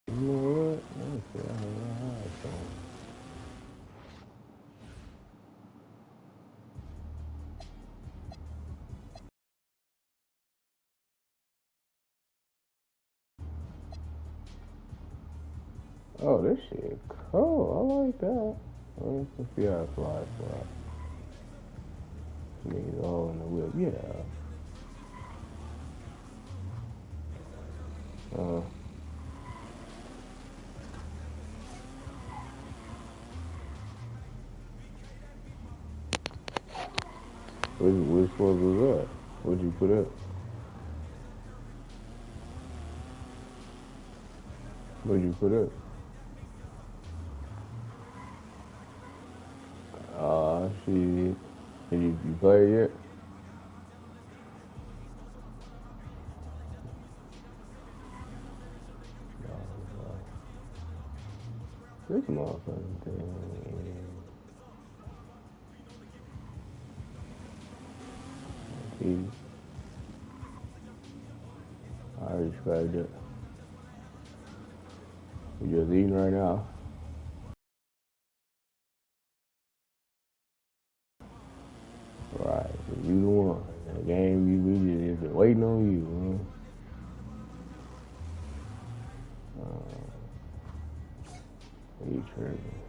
You know what? Let me see. I don't know how it's going. Oh, this shit cool. I like that. Let's see how it flies. Niggas all in the whip. Yeah. Which one was that? What'd you put up? What'd you put up? Shit. Did you play it yet? This motherfucking thing. I respect it. You just eating right now? Right. You the one. The game, we just waiting on you, man. You tripping.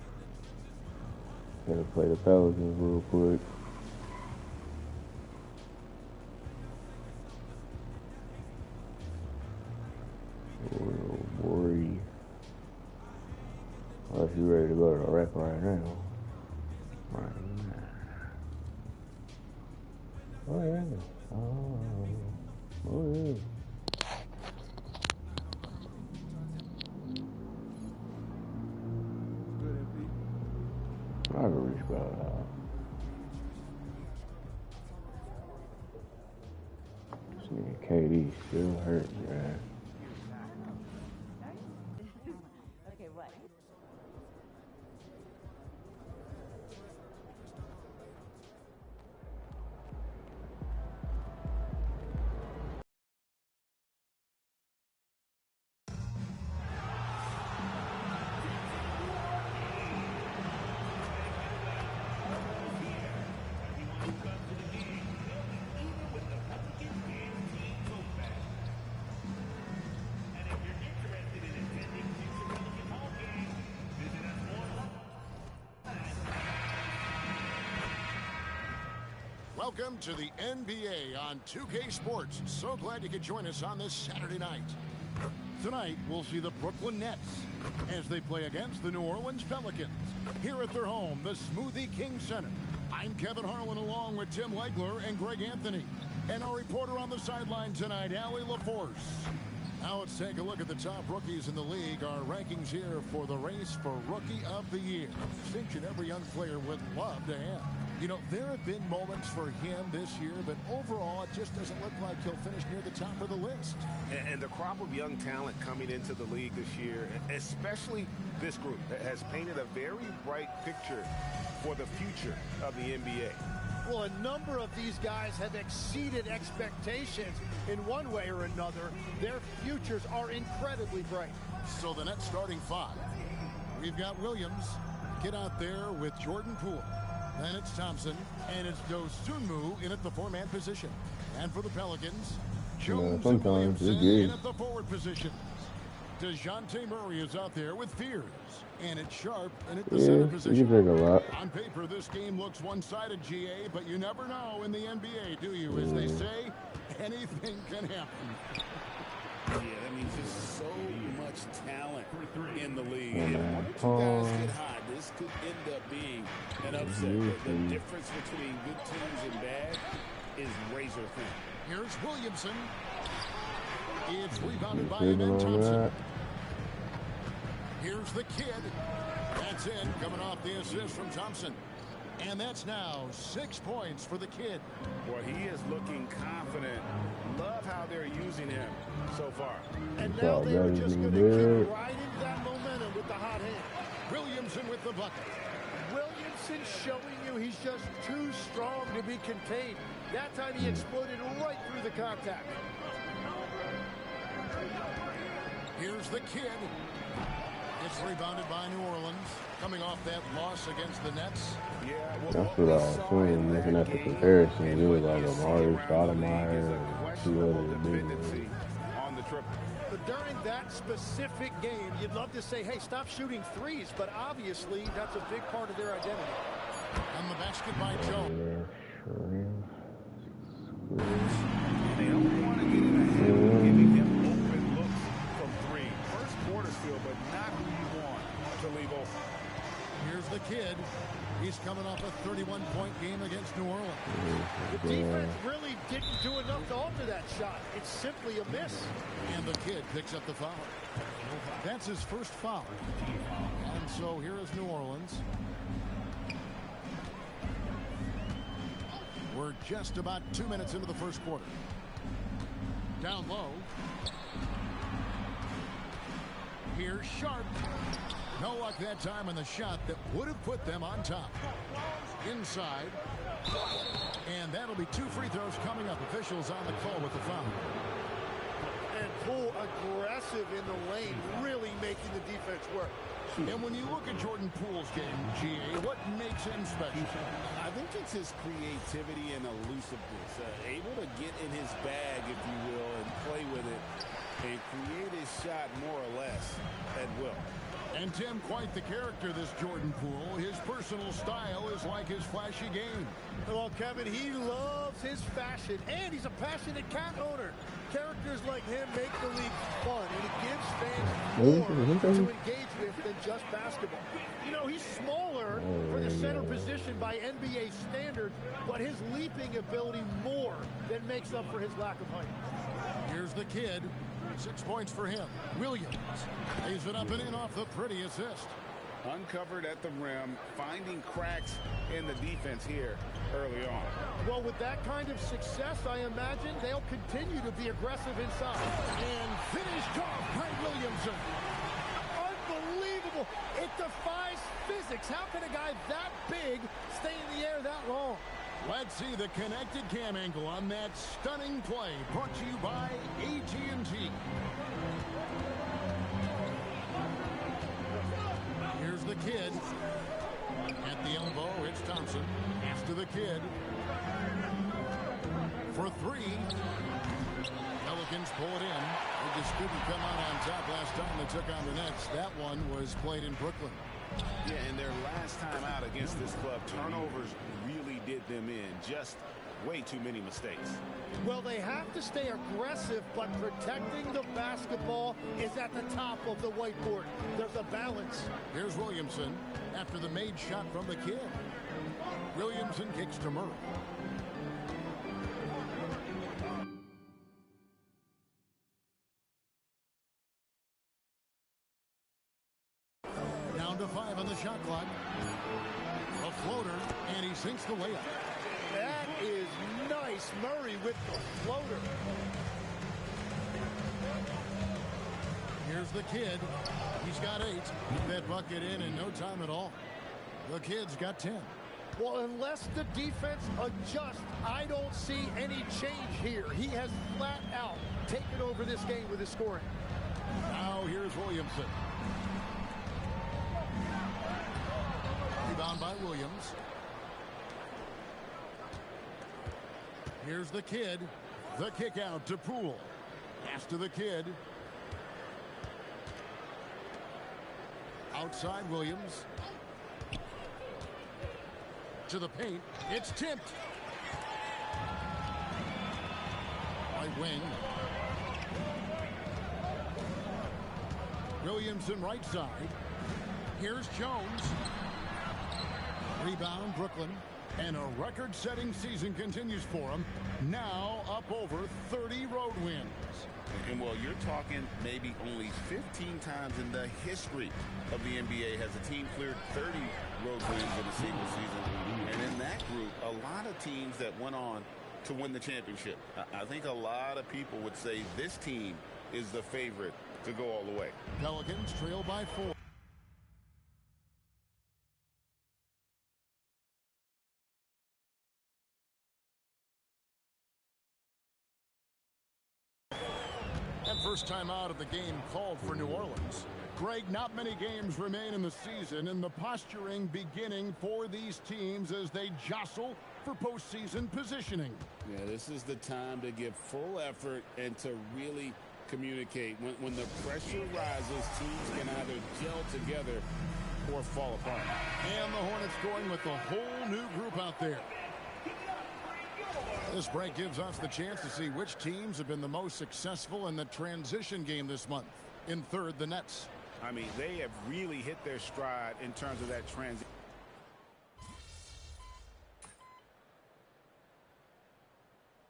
Gonna play the Pelicans real quick. Oh, boy. Unless you ready to go to the rec right now. Right now. Oh, yeah. Oh, yeah. I can reach about that. This nigga KD still hurt, man. Okay, what? Welcome to the NBA on 2K Sports. So glad you could join us on this Saturday night. Tonight, we'll see the Brooklyn Nets as they play against the New Orleans Pelicans here at their home, the Smoothie King Center. I'm Kevin Harlan along with Tim Legler and Greg Anthony. And our reporter on the sideline tonight, Allie LaForce. Now let's take a look at the top rookies in the league. Our rankings here for the race for Rookie of the Year. Distinction every young player would love to have. You know, there have been moments for him this year, but overall, it just doesn't look like he'll finish near the top of the list. And the crop of young talent coming into the league this year, especially this group, has painted a very bright picture for the future of the NBA. Well, a number of these guys have exceeded expectations in one way or another. Their futures are incredibly bright. So the Nets starting five. We've got Williams, get out there with Jordan Poole. Then it's Thompson, and it's Dosunmu in at the four-man position. And for the Pelicans, Jones and Williamson in at the forward position. DeJounte Murray is out there with Fears. And it's Sharp in at the center position. On paper, this game looks one-sided, GA, but you never know in the NBA, do you? As they say, anything can happen. Yeah, that means there's so much talent in the league. If one or two guys get hot, this could end up being an upset. The difference between good teams and bad is razor thin. Here's Williamson. It's rebounded by Amen Thompson. Here's the kid. That's in, coming off the assist from Thompson. And that's now 6 points for the kid. Well, he is looking confident. Love how they're using him so far. And now they are just going to keep riding that momentum with the hot hand. Williamson with the bucket. Williamson showing you he's just too strong to be contained. That time he exploded right through the contact. Here's the kid. It's rebounded by New Orleans, coming off that loss against the Nets. Yeah, That's what I assumed, looking at the comparison. It was like Amari Stoudemire and two other big ones. On the triple. But during that specific game, you'd love to say, hey, stop shooting threes, but obviously that's a big part of their identity. On the basket by Joe. They don't want to get in a habit of giving him open looks from three. First quarter still, but not who you want to leave open. Here's the kid. He's coming off a 31-point game against New Orleans. The defense really didn't do enough to alter that shot. It's simply a miss. And the kid picks up the foul. That's his first foul. And so here is New Orleans. We're just about 2 minutes into the first quarter. Down low. Here's Sharp. No luck that time on the shot that would have put them on top. Inside. And that'll be 2 free throws coming up. Officials on the call with the foul. And Poole aggressive in the lane, really making the defense work. And when you look at Jordan Poole's game, GA, what makes him special? I think it's his creativity and elusiveness. Able to get in his bag, if you will, and play with it and create his shot more or less at will. And Tim, quite the character, this Jordan Poole. His personal style is like his flashy game. Well, Kevin, he loves his fashion, and he's a passionate cat owner. Characters like him make the league fun, and it gives fans more to engage with than just basketball. You know, he's smaller for the center position by NBA standards, but his leaping ability more than makes up for his lack of height. Here's the kid. 6 points for him. Williams lays it up and in off the pretty assist. Uncovered at the rim, finding cracks in the defense here early on. Well, with that kind of success, I imagine they'll continue to be aggressive inside. And finished off by Williamson. Unbelievable. It defies physics. How can a guy that big stay in the air that long? Let's see the connected cam angle on that stunning play. Brought to you by AT&T. Here's the kid. At the elbow, it's Thompson. Pass to the kid. For 3. Pelicans pull it in. They just couldn't come out on top last time they took on the Nets. That one was played in Brooklyn. Yeah, and their last time out against this club, turnovers really did them in. Just way too many mistakes. Well, they have to stay aggressive, but protecting the basketball is at the top of the whiteboard. There's a balance. Here's Williamson after the made shot from the kid. Williamson kicks to Murray. Down to 5 on the shot clock. A floater, and he sinks the layup. That is nice. Murray with the floater. Here's the kid. He's got 8. Put that bucket in no time at all. The kid's got 10. Well, unless the defense adjusts, I don't see any change here. He has flat out taken over this game with his scoring. Now here's Williamson. Rebound by Williams. Here's the kid. The kick out to Poole. Pass to the kid. Outside Williams. To the paint. It's tipped. Right wing. Williamson right side. Here's Jones. Rebound Brooklyn. And a record-setting season continues for him. Now up over 30 road wins. And well, you're talking maybe only 15 times in the history of the NBA has a team cleared 30 road wins in a single season. And in that group, a lot of teams that went on to win the championship. I think a lot of people would say this team is the favorite to go all the way. Pelicans trail by 4. First timeout of the game called for New Orleans. Greg, not many games remain in the season, and the posturing beginning for these teams as they jostle for postseason positioning. Yeah, this is the time to give full effort and to really communicate. When the pressure rises, teams can either gel together or fall apart. And the Hornets going with the whole new group out there. This break gives us the chance to see which teams have been the most successful in the transition game this month. In third, the Nets. I mean, they have really hit their stride in terms of that transition.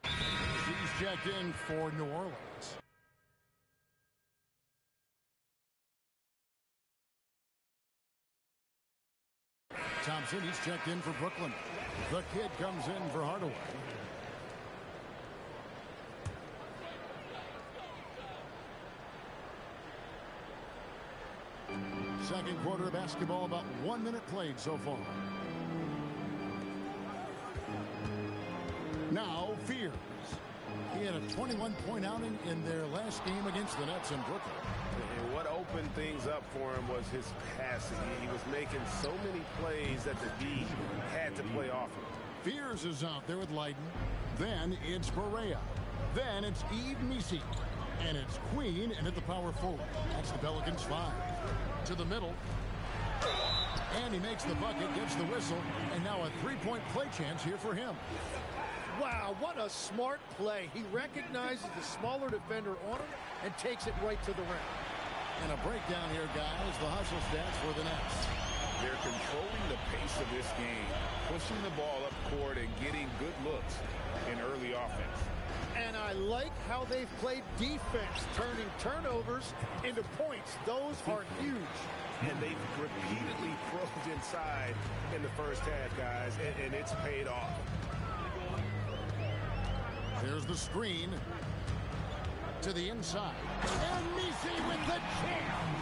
He's checked in for New Orleans. Thompson, he's checked in for Brooklyn. The kid comes in for Hardaway. Second quarter of basketball, about 1 minute played so far. Now, Fears. He had a 21-point outing in their last game against the Nets in Brooklyn. And what opened things up for him was his passing. He was making so many plays that the D had to play off him. Fears is out there with Leiden. Then it's Berea. Then it's Eve Misi. And it's Queen and at the power forward. That's the Pelicans 5. To the middle. And he makes the bucket, gets the whistle, and now a three-point play chance here for him. Wow, what a smart play. He recognizes the smaller defender on him and takes it right to the rim. And a breakdown here, guys. The hustle stats for the Nets. They're controlling the pace of this game, pushing the ball up court and getting good looks in early offense. And I like how they've played defense, turning turnovers into points. Those are huge. And they've repeatedly probed inside in the first half, guys, and it's paid off. There's the screen to the inside. And Misi with the jam.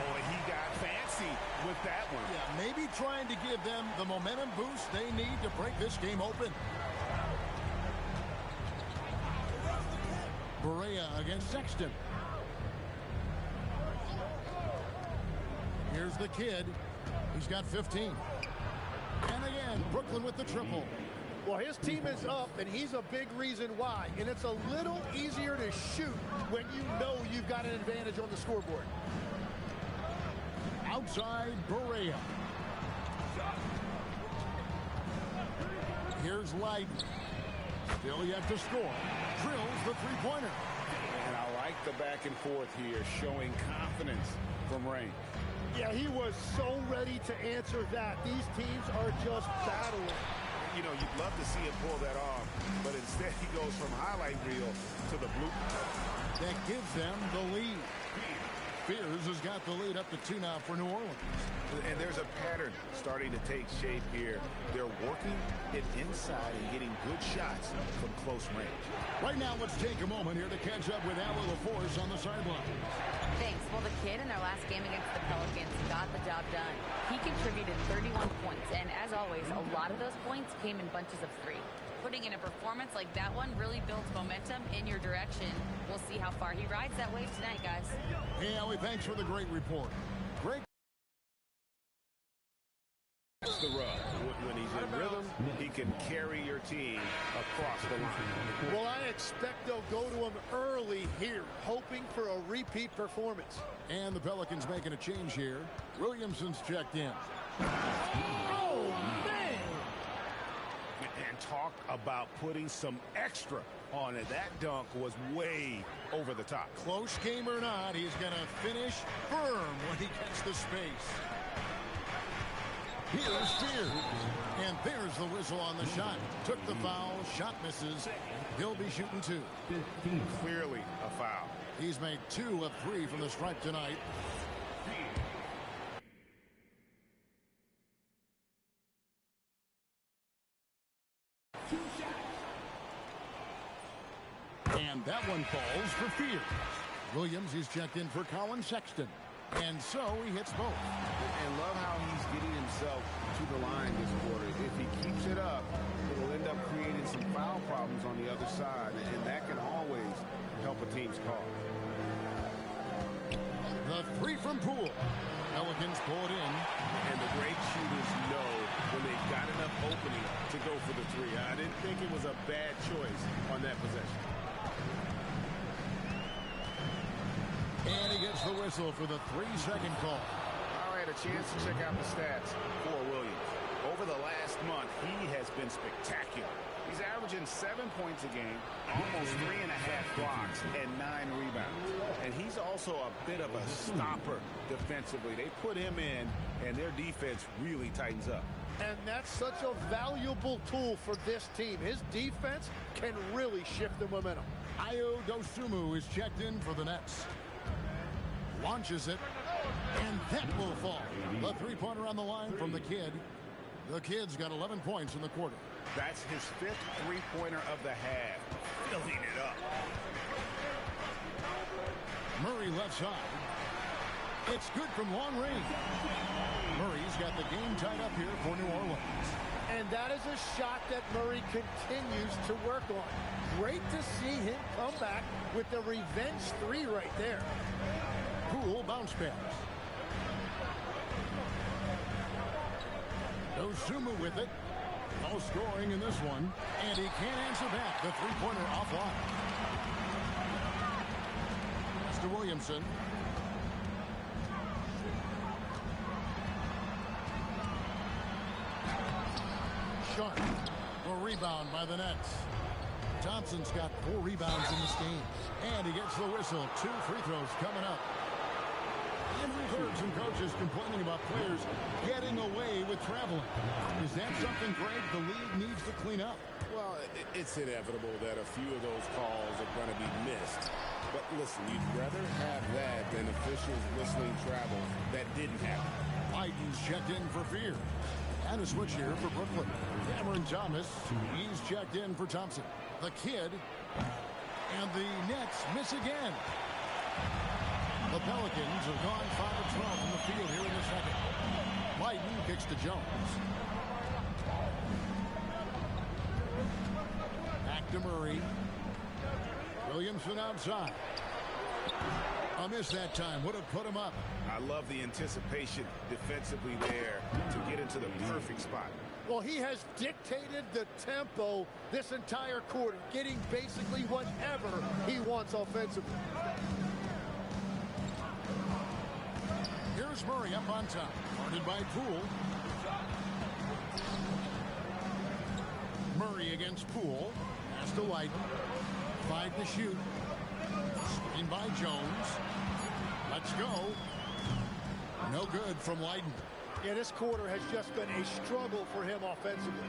Oh, he got fancy with that one. Yeah, maybe trying to give them the momentum boost they need to break this game open. Berea against Sexton. Here's the kid. He's got 15. And again, Brooklyn with the triple. Well, his team is up, and he's a big reason why. And it's a little easier to shoot when you know you've got an advantage on the scoreboard. Outside Berea. Here's Leiden. Still yet to score. Drills the three-pointer. And I like the back and forth here, showing confidence from range. Yeah, he was so ready to answer that. These teams are just battling. You know, you'd love to see him pull that off, but instead he goes from highlight reel to the blue. That gives them the lead. Fears has got the lead up to 2 now for New Orleans. And there's a pattern starting to take shape here. They're working it inside and getting good shots from close range. Right now, let's take a moment here to catch up with Allie LaForce on the sideline. Thanks. Well, the kid in their last game against the Pelicans got the job done. He contributed 31 points, and as always, a lot of those points came in bunches of 3. Putting in a performance like that one really builds momentum in your direction. We'll see how far he rides that wave tonight, guys. Hey, Allie, thanks for the great report. Great. That's the rub. When he's in rhythm, he can carry your team across the line. Well, I expect they'll go to him early here, hoping for a repeat performance. And the Pelicans making a change here. Williamson's checked in. Oh, man! And talk about putting some extra on it. That dunk was way over the top. Close game or not, he's going to finish firm when he gets the space. Here's Fears. And there's the whistle on the shot. Took the foul. Shot misses. He'll be shooting 2. Clearly a foul. He's made 2 of 3 from the stripe tonight. And that one falls for Fears. Williams, he's checked in for Colin Sexton. And so he hits both. And love how he's getting himself to the line this quarter. If he keeps it up, it'll end up creating some foul problems on the other side. And that can always help a team's cause. The three from Poole. Pelicans pull it in. And the great shooters know when they've got enough opening to go for the three. I didn't think it was a bad choice on that possession. And he gets the whistle for the 3-second call. All right, a chance to check out the stats for Williams. Over the last month, he has been spectacular. He's averaging 7 points a game, almost 3.5 blocks, and 9 rebounds. And he's also a bit of a stopper defensively. They put him in, and their defense really tightens up. And that's such a valuable tool for this team. His defense can really shift the momentum. Ayo Dosunmu is checked in for the Nets. Launches it, and that will fall. The three-pointer on the line from the kid. The kid's got 11 points in the quarter. That's his 5th three-pointer of the half. Filling it up. Murray left side. It's good from long range. Murray's got the game tied up here for New Orleans. And that is a shot that Murray continues to work on. Great to see him come back with the revenge three right there. Poole bounce pass. Dosunmu with it. No scoring in this one. And he can't answer back. The three-pointer offline. Mr. Williamson. Sharp. A rebound by the Nets. Thompson's got 4 rebounds in this game. And he gets the whistle. 2 free throws coming up. And we've heard some coaches complaining about players getting away with traveling. Is that something, Greg, the league needs to clean up? Well, it's inevitable that a few of those calls are going to be missed. But listen, you'd rather have that than officials whistling travel that didn't happen. Biden's checked in for Fear. And a switch here for Brooklyn. Cameron Thomas, he's checked in for Thompson. The kid, and the Nets miss again. The Pelicans have gone 5 of 12 from the field here in the second. Biden kicks to Jones. Back to Murray. Williamson outside. A miss that time. Would have put him up. I love the anticipation defensively there to get into the perfect spot. Well, he has dictated the tempo this entire quarter, getting basically whatever he wants offensively. Here's Murray up on top. Guarded by Poole. Murray against Poole. Pass to Lighton. 5 to shoot. Screen by Jones. Let's go. No good from Lighton. Yeah, this quarter has just been a struggle for him offensively.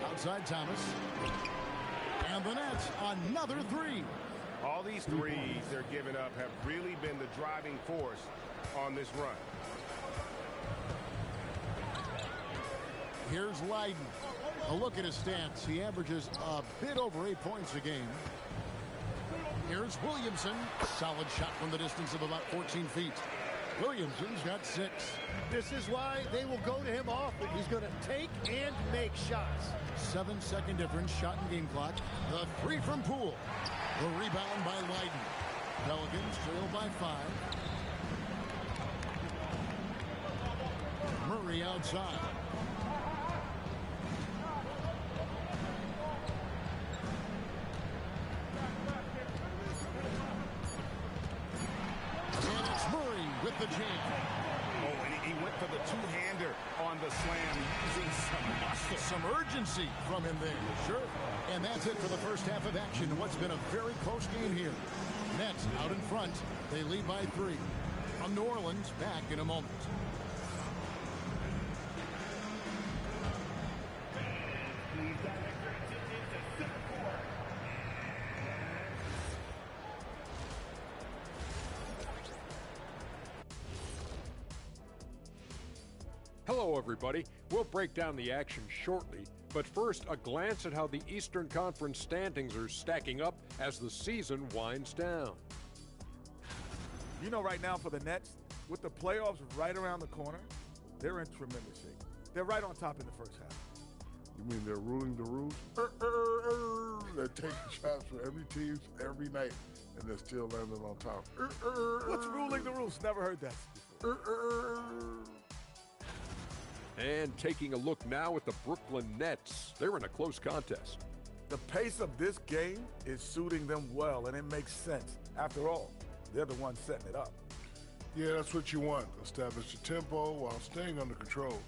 Outside Thomas. And the Nets, another 3. All these threes they're giving up have really been the driving force on this run. Here's Leiden. A look at his stats. He averages a bit over 8 points a game. Here's Williamson. Solid shot from the distance of about 14 feet. Williamson's got 6. This is why they will go to him often. He's going to take and make shots. 7-second difference, shot and game clock. The 3 from Poole. The rebound by Leiden. Pelicans trail by 5. Murray outside. And it's Murray with the jam. Oh, and he went for the two-hander on the slam, using some muscle. Some urgency from him there. Sure. And that's it for the first half of action. What's been a very close game here. Nets out in front. They lead by 3. From New Orleans, back in a moment. Hello, everybody. We'll break down the action shortly, but first, a glance at how the Eastern Conference standings are stacking up as the season winds down. You know, right now for the Nets, with the playoffs right around the corner, they're in tremendous shape. They're right on top in the first half. You mean they're ruling the rules? They're taking shots for every team every night, and they're still landing on top. What's ruling the rules? Never heard that before. And taking a look now at the Brooklyn Nets. They're in a close contest. The pace of this game is suiting them well, and it makes sense. After all, they're the ones setting it up. Yeah, that's what you want. Establish the tempo while staying under control.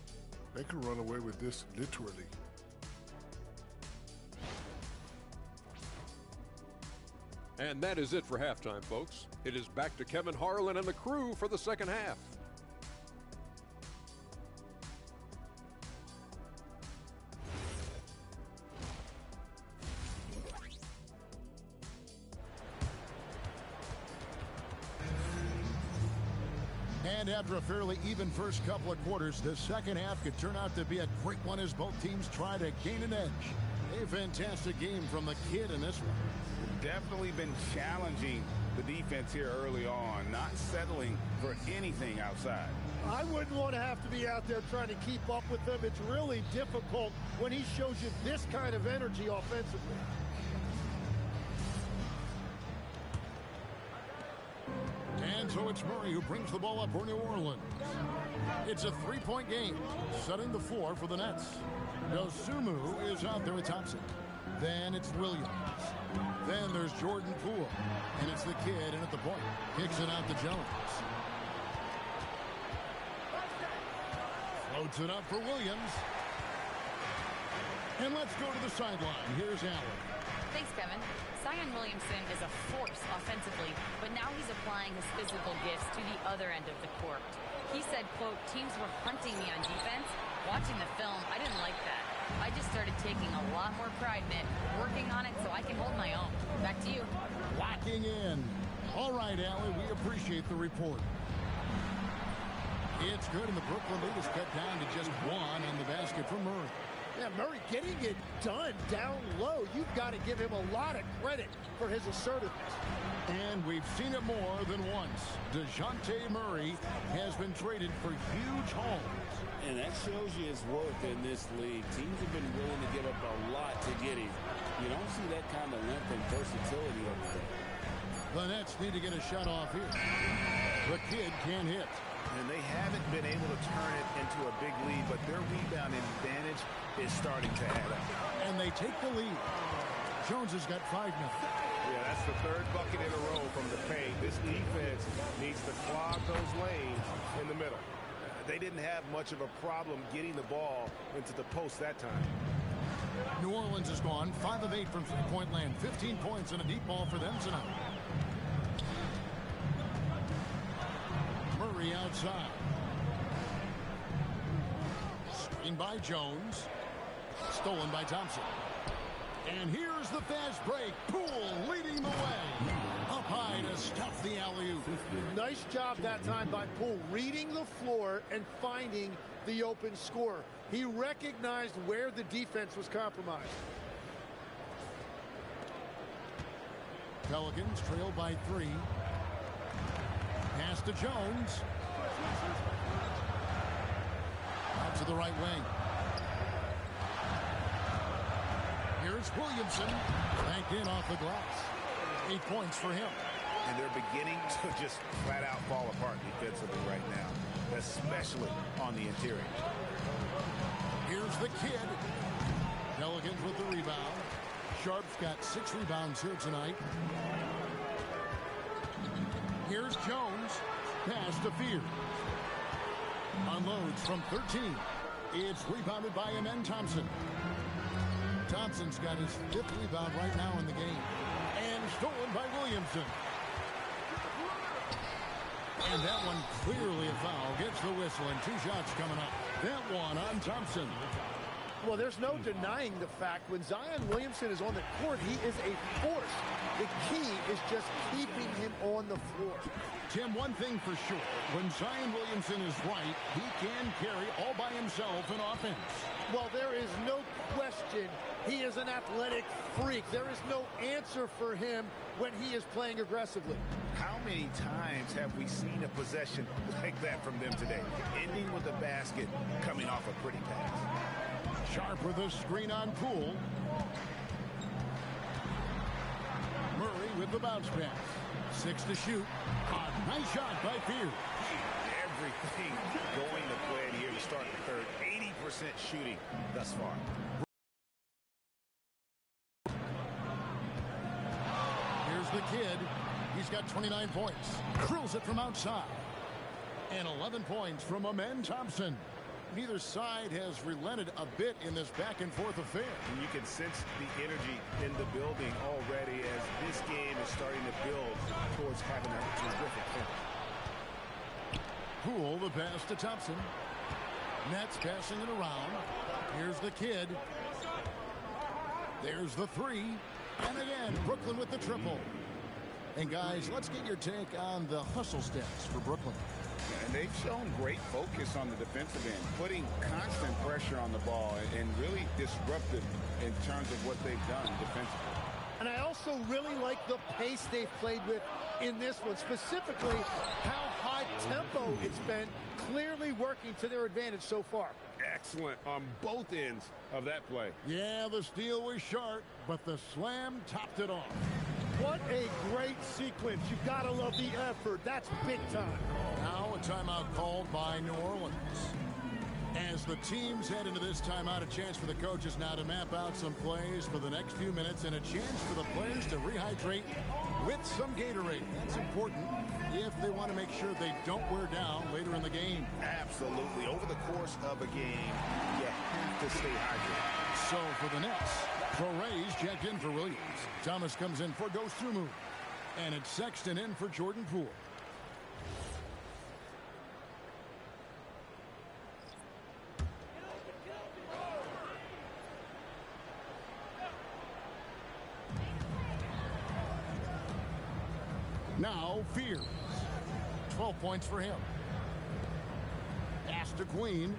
They can run away with this literally. And that is it for halftime, folks. It is back to Kevin Harlan and the crew for the second half. And after a fairly even first couple of quarters, the second half could turn out to be a great one as both teams try to gain an edge. A fantastic game from the kid in this one. Definitely been challenging the defense here early on, not settling for anything outside. I wouldn't want to have to be out there trying to keep up with them. It's really difficult when he shows you this kind of energy offensively. And so it's Murray who brings the ball up for New Orleans. It's a three-point game, setting the floor for the Nets. Dosunmu is out there with Thompson. Then it's Williams. Then there's Jordan Poole. And it's the kid in at the point. Kicks it out to Jones. Floats it up for Williams. And let's go to the sideline. Here's Allen. Thanks, Kevin. Zion Williamson is a force offensively, but now he's applying his physical gifts to the other end of the court. He said, quote, teams were hunting me on defense. Watching the film, I didn't like that. I just started taking a lot more pride in it, working on it so I can hold my own. Back to you. Locking in. All right, Allie, we appreciate the report. It's good, and the Brooklyn lead is cut down to just one on the basket for Murray. Yeah, Murray getting it done down low. You've got to give him a lot of credit for his assertiveness. And we've seen it more than once. DeJounte Murray has been traded for huge hauls. And that shows you his worth in this league. Teams have been willing to give up a lot to get him. You don't see that kind of length and versatility over there. The Nets need to get a shot off here. The kid can't hit. And they haven't been able to turn it into a big lead, but their rebound advantage is starting to add up. And they take the lead. Jones has got 5 now. Yeah, that's the third bucket in a row from the paint. This defense needs to clog those lanes in the middle. They didn't have much of a problem getting the ball into the post that time. New Orleans is gone 5 of 8 from three-point land. 15 points and a deep ball for them tonight. Murray outside. Screen by Jones. Stolen by Thompson. And here's the fast break. Poole leading the way. Up high to stuff the alley-oop. Nice job that time by Poole, reading the floor and finding the open scorer. He recognized where the defense was compromised. Pelicans trail by 3. Pass to Jones. Out to the right wing. Here's Williamson. Banked in off the glass. 8 points for him. And they're beginning to just flat out fall apart defensively right now, especially on the interior. Here's the kid. Pelicans with the rebound. Sharp's got 6 rebounds here tonight. Here's Jones. Pass to Fear. Unloads from 13. It's rebounded by Amen Thompson. Thompson's got his 5th rebound right now in the game. And stolen by Williamson. And that one clearly a foul. Gets the whistle and 2 shots coming up. That one on Thompson. Well, there's no denying the fact when Zion Williamson is on the court, he is a force. The key is just keeping him on the floor. Tim, one thing for sure, when Zion Williamson is right, he can carry all by himself in offense. Well, there is no question he is an athletic freak. There is no answer for him when he is playing aggressively. How many times have we seen a possession like that from them today? Ending with a basket, coming off a pretty pass. Sharp with a screen on Poole. Murray with the bounce pass. 6 to shoot. A nice shot by Fear. Everything going to plan here to start the third. 80% shooting thus far. Here's the kid. He's got 29 points. Drills it from outside. And 11 points from Amen Thompson. Neither side has relented a bit in this back-and-forth affair. And you can sense the energy in the building already as this game is starting to build towards having a terrific finish. Poole, the pass to Thompson. Nets passing it around. Here's the kid. There's the three. And again, Brooklyn with the triple. And guys, let's get your take on the hustle stats for Brooklyn. And they've shown great focus on the defensive end, putting constant pressure on the ball and really disruptive in terms of what they've done defensively. And I also really like the pace they've played with in this one, specifically how high tempo it's been, clearly working to their advantage so far. Excellent on both ends of that play. Yeah, the steal was sharp, but the slam topped it off. What a great sequence. You've got to love the effort. That's big time. Now a timeout called by New Orleans. As the teams head into this timeout, a chance for the coaches now to map out some plays for the next few minutes and a chance for the players to rehydrate with some Gatorade. That's important if they want to make sure they don't wear down later in the game. Absolutely. Over the course of a game, you have to stay hydrated. So for the Nets, Torrey's checked in for Williams. Thomas comes in for Dosunmu. And it's Sexton in for Jordan Poole. Now Fears. 12 points for him. Pass to Queen.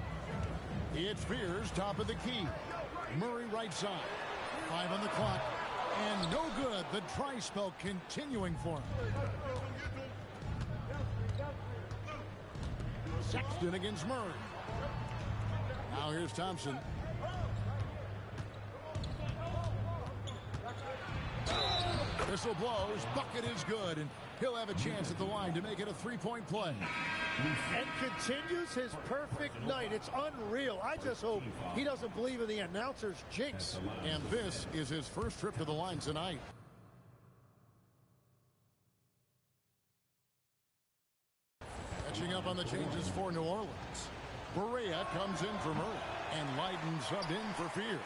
It's Fears, top of the key. Murray right side. 5 on the clock. And no good. The dry spell continuing for him. Sexton against Murray. Now here's Thompson. Whistle blows. Bucket is good. And he'll have a chance at the line to make it a three-point play. And continues his perfect night. It's unreal. I just hope he doesn't believe in the announcer's jinx. And this is his first trip to the line tonight. Catching up on the changes for New Orleans. Berea comes in for Murray. And Leiden subbed in for Fear.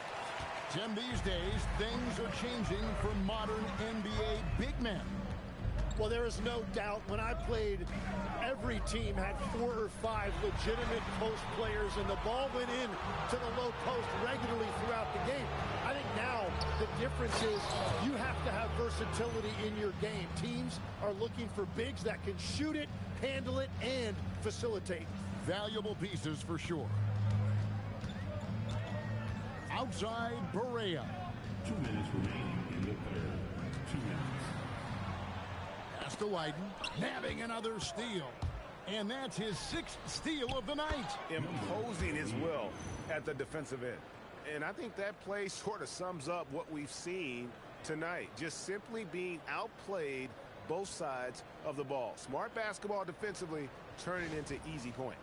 Tim, these days, things are changing for modern NBA big men. Well, there is no doubt when I played, every team had 4 or 5 legitimate post players, and the ball went in to the low post regularly throughout the game. I think now the difference is you have to have versatility in your game. Teams are looking for bigs that can shoot it, handle it, and facilitate. Valuable pieces for sure. Outside Berea. 2 minutes remaining in the third. 2 minutes. Pass to Leiden, nabbing another steal. And that's his 6th steal of the night. Imposing his will at the defensive end. And I think that play sort of sums up what we've seen tonight. Just simply being outplayed both sides of the ball. Smart basketball defensively turning into easy points.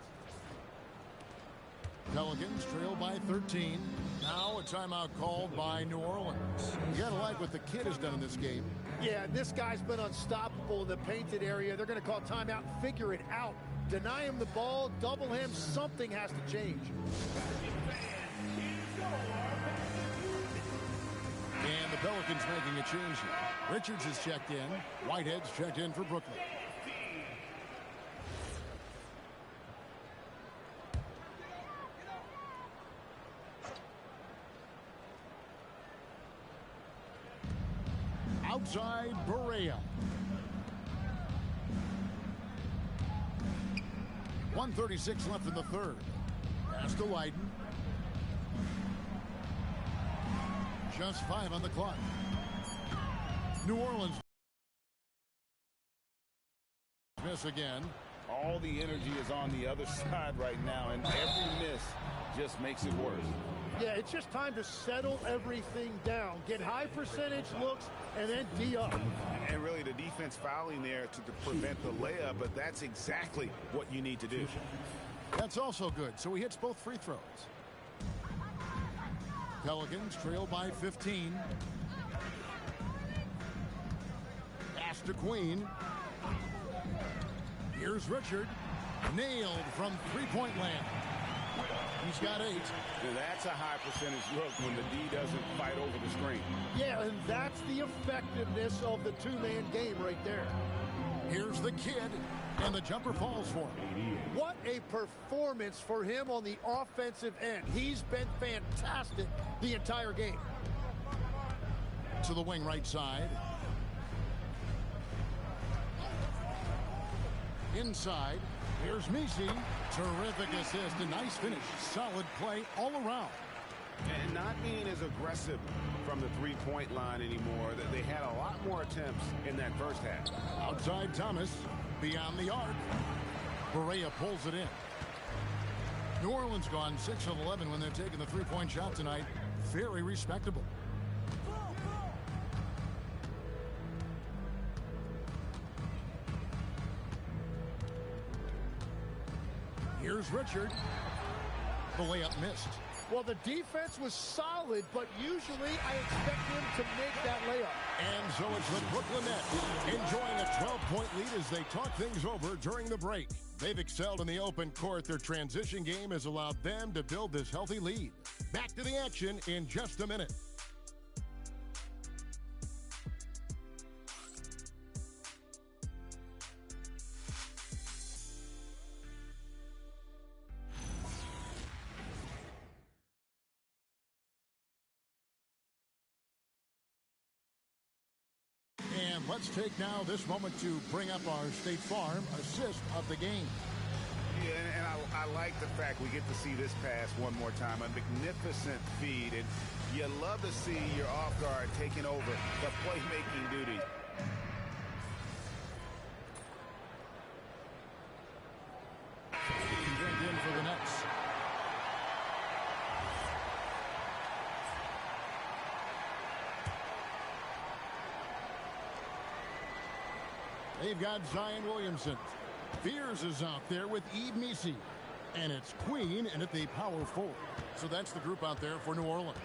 Pelicans trail by 13. Now a timeout called by New Orleans. You gotta like what the kid has done in this game. Yeah, this guy's been unstoppable in the painted area. They're going to call timeout, figure it out. Deny him the ball, double him, something has to change. And the Pelicans making a change here. Richards is checked in. Whitehead's checked in for Brooklyn. Outside Berea. 1:36 left in the third. Pass to Leiden. Just 5 on the clock. New Orleans miss again. All the energy is on the other side right now, and every miss just makes it worse. Yeah, it's just time to settle everything down. Get high percentage looks and then D up. And really the defense fouling there to prevent the layup, but that's exactly what you need to do. That's also good, so he hits both free throws. Pelicans trail by 15. Pass to Queen. Here's Richard. Nailed from three-point land. He's got 8. And that's a high percentage look when the D doesn't fight over the screen. Yeah, and that's the effectiveness of the two-man game right there. Here's the kid, and the jumper falls for him. What a performance for him on the offensive end. He's been fantastic the entire game. To the wing right side. Inside, here's Misi. Terrific assist, a nice finish. Solid play all around. And not being as aggressive from the three-point line anymore. They had a lot more attempts in that first half. Outside Thomas, beyond the arc. Berea pulls it in. New Orleans gone 6 of 11 when they're taking the three-point shot tonight. Very respectable. Here's Richard. The layup missed. Well, the defense was solid, but usually I expect him to make that layup. And so it's the Brooklyn Nets enjoying a 12-point lead as they talk things over during the break. They've excelled in the open court. Their transition game has allowed them to build this healthy lead. Back to the action in just a minute. And let's take now this moment to bring up our State Farm assist of the game. Yeah, and I like the fact we get to see this pass one more time. A magnificent feed, and you love to see your off guard taking over the playmaking duty. Bring in for the Nets. They've got Zion Williamson. Fears is out there with Eve Misi. And it's Queen and at the power forward. So that's the group out there for New Orleans.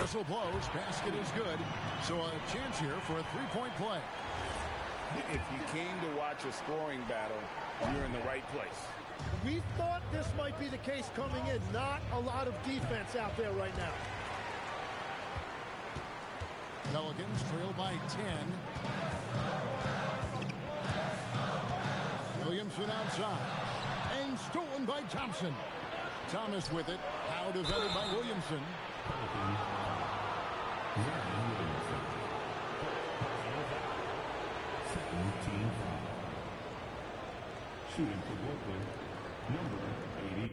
Whistle blows. Basket is good. So a chance here for a three-point play. If you came to watch a scoring battle, you're in the right place. We thought this might be the case coming in. Not a lot of defense out there right now. Pelicans trail by 10. Williamson outside. And stolen by Thompson. Thomas with it. How defended by Williamson. Second team foul. Shooting for Brooklyn, number 80.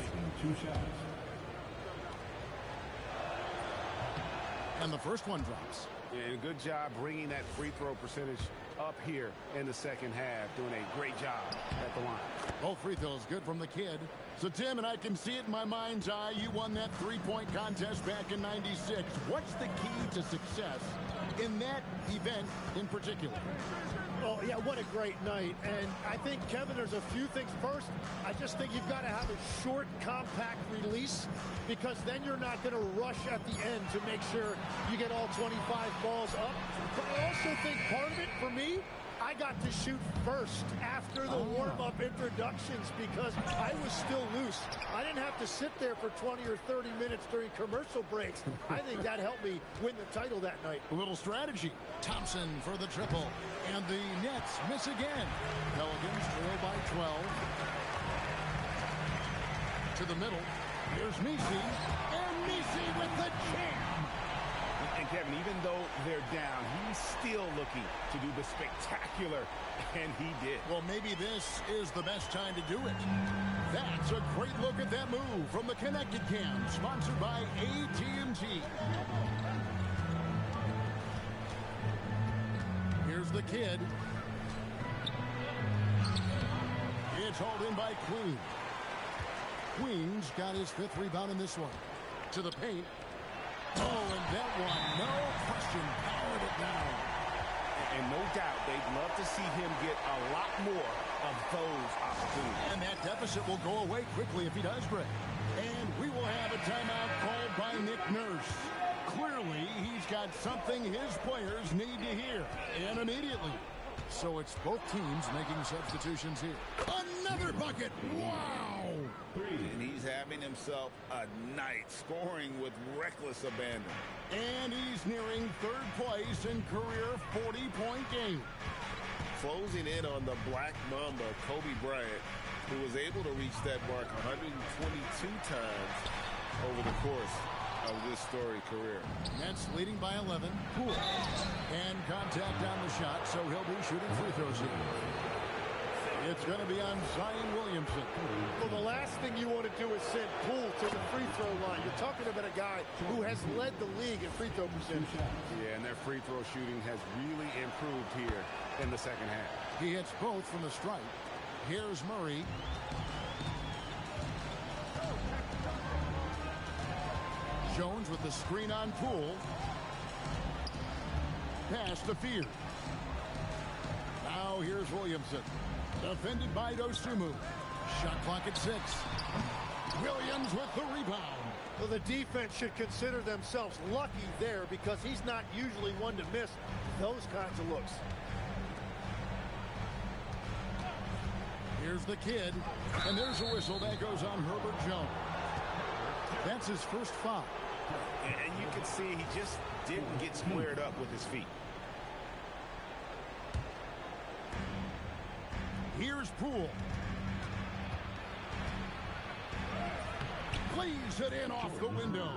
Taking 2 shots. And the first one drops. And good job bringing that free throw percentage up here in the second half. Doing a great job at the line. Both free throws good from the kid. So, Tim, and I can see it in my mind's eye, you won that three-point contest back in '96. What's the key to success in that event in particular? Oh, yeah, what a great night. And I think, Kevin, there's a few things. First, I just think you've got to have a short, compact release, because then you're not going to rush at the end to make sure you get all 25 balls up. But I also think part of it, for me, I got to shoot first after the warm-up introductions because I was still loose. I didn't have to sit there for 20 or 30 minutes during commercial breaks. I think that helped me win the title that night. A little strategy. Thompson for the triple. And the Nets miss again. Pelicans trail by 12. To the middle. Here's Misi. And Misi with the jam. And Kevin, even though they're down, he's still looking to do the spectacular, and he did. Well, maybe this is the best time to do it. That's a great look at that move from the Connected Cam, sponsored by AT&T. Here's the kid. It's hauled in by Queen. Queen's got his 5th rebound in this one. To the paint. Oh, and that one, no question, powered it down. And no doubt, they'd love to see him get a lot more of those opportunities. And that deficit will go away quickly if he does, Greg. And we will have a timeout called by Nick Nurse. Clearly, he's got something his players need to hear, and immediately. So it's both teams making substitutions here. Another bucket! Wow! And he's having himself a night, scoring with reckless abandon. And he's nearing 3rd place in career 40-point game. Closing in on the Black Mamba, Kobe Bryant, who was able to reach that mark 122 times over the course of this storied career. Nets leading by 11. Poole. And contact on the shot, so he'll be shooting free throws here. It's going to be on Zion Williamson. Well, the last thing you want to do is send Poole to the free throw line. You're talking about a guy who has led the league in free throw percentage. Yeah, and their free throw shooting has really improved here in the second half. He hits both from the stripe. Here's Murray. Jones with the screen on Poole. Pass to Fear. Now here's Williamson. Defended by Dosunmu. Shot clock at 6. Williams with the rebound. Well, the defense should consider themselves lucky there because he's not usually one to miss those kinds of looks. Here's the kid. And there's a whistle that goes on Herbert Jones. That's his first foul. And you can see he just didn't get squared up with his feet. Here's Poole. Plays it in off the window.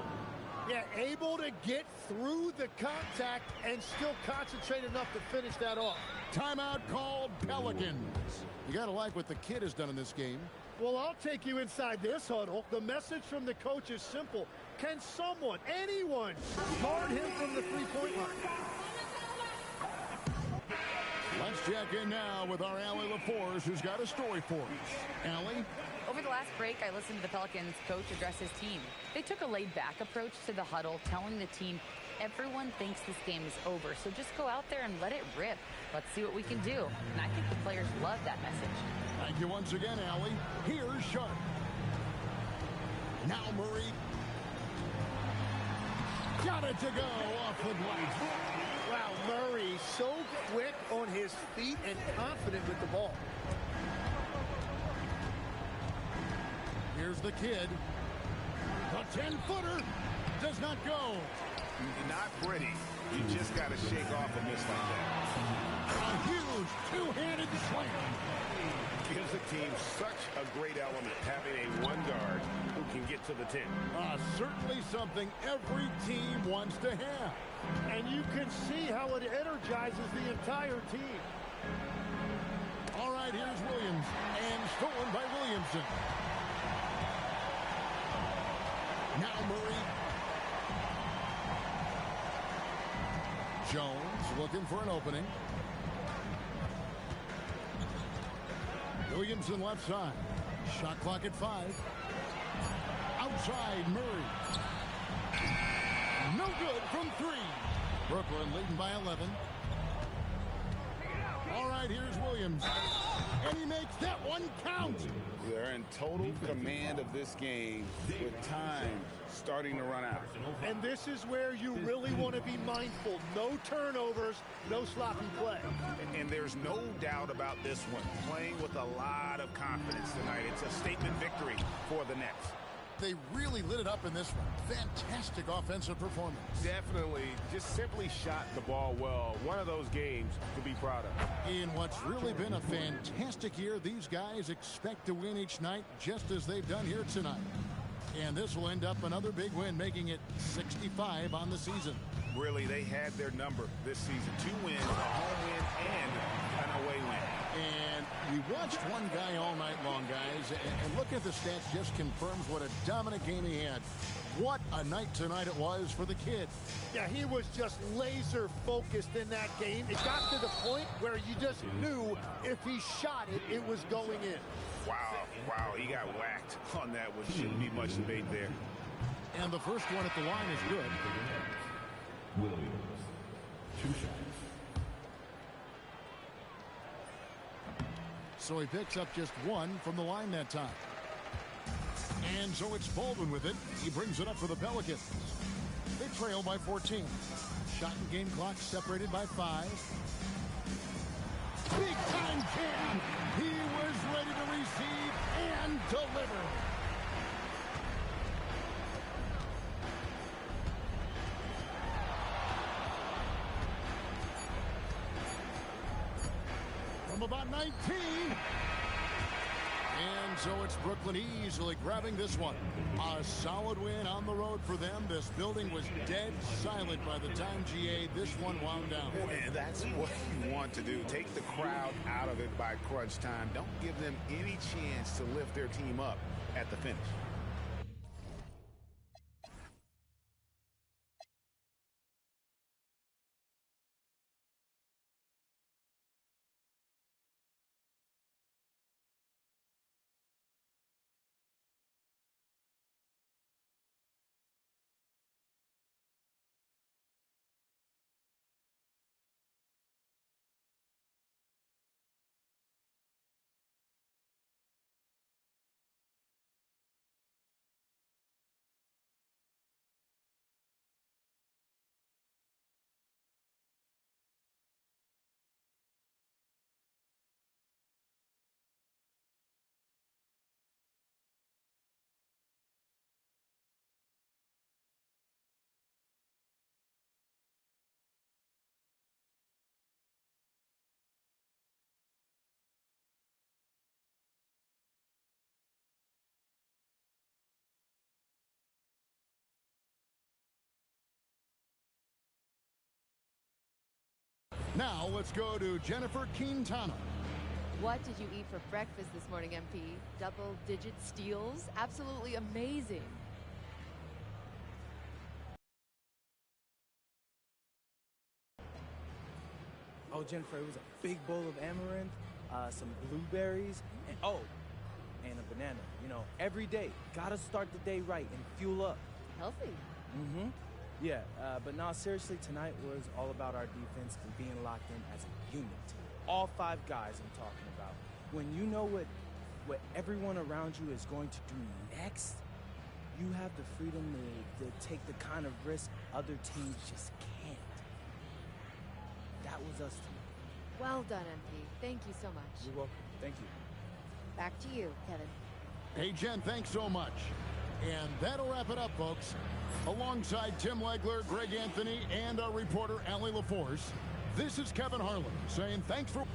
Yeah, able to get through the contact and still concentrate enough to finish that off. Timeout called Pelicans. You got to like what the kid has done in this game. Well, I'll take you inside this huddle. The message from the coach is simple. Can someone, anyone, guard him from the three-point line? Let's check in now with our Allie LaForce, who's got a story for us. Allie? Over the last break, I listened to the Pelicans coach address his team. They took a laid-back approach to the huddle, telling the team, everyone thinks this game is over, so just go out there and let it rip. Let's see what we can do. And I think the players love that message. Thank you once again, Allie. Here's Sharp. Now Murray. Got it to go off the glass. Wow, Murray so quick on his feet and confident with the ball. Here's the kid. The 10-footer does not go. Not pretty. You just got to shake off a miss like that. A huge two-handed slam. Gives the team such a great element, having a one guard who can get to the 10. Certainly something every team wants to have. And you can see how it energizes the entire team. All right, here's Williams. And stolen by Williamson. Now Murray. Jones looking for an opening. Williamson left side. Shot clock at 5. Outside Murray. No good from 3. Brooklyn leading by 11. All right, here's Williams. And he makes that one count. They're in total command of this game with time starting to run out. And this is where you really want to be mindful. No turnovers, no sloppy play. And there's no doubt about this one. Playing with a lot of confidence tonight. It's a statement victory for the Nets. They really lit it up in this one. Fantastic offensive performance. Definitely. Just simply shot the ball well. One of those games to be proud of. In what's really been a fantastic year, these guys expect to win each night just as they've done here tonight. And this will end up another big win, making it 65 on the season. Really, they had their number this season. 2 wins, a home win, and an away win. And we watched one guy all night long, guys, and look at the stats just confirms what a dominant game he had. What a night tonight it was for the kid. Yeah, he was just laser focused in that game. It got to the point where you just knew if he shot it, it was going in. Wow, he got whacked on that one. Shouldn't be much debate there. And the first one at the line is good. Williams, 2 shots. So he picks up just 1 from the line that time. And so it's Baldwin with it. He brings it up for the Pelicans. They trail by 14. Shot and game clock separated by 5. Big time can. He was ready to receive and deliver. From about 19. And so it's Brooklyn easily grabbing this one. A solid win on the road for them. This building was dead silent by the time, GA, this one wound down. And that's what you want to do. Take the crowd out of it by crunch time. Don't give them any chance to lift their team up at the finish. Now let's go to Jennifer Quintana. What did you eat for breakfast this morning, MP? Double-digit steals? Absolutely amazing. Oh, Jennifer, it was a big bowl of amaranth, some blueberries, and and a banana. You know, every day, gotta start the day right and fuel up. Healthy. Mm-hmm. Yeah, but no, seriously, tonight was all about our defense and being locked in as a unit. All 5 guys I'm talking about. When you know what everyone around you is going to do next, you have the freedom to take the kind of risk other teams just can't. That was us tonight. Well done, MP. Thank you so much. You're welcome. Thank you. Back to you, Kevin. Hey, Jen, thanks so much. And that'll wrap it up, folks. Alongside Tim Legler, Greg Anthony, and our reporter, Allie LaForce, this is Kevin Harlan saying thanks for...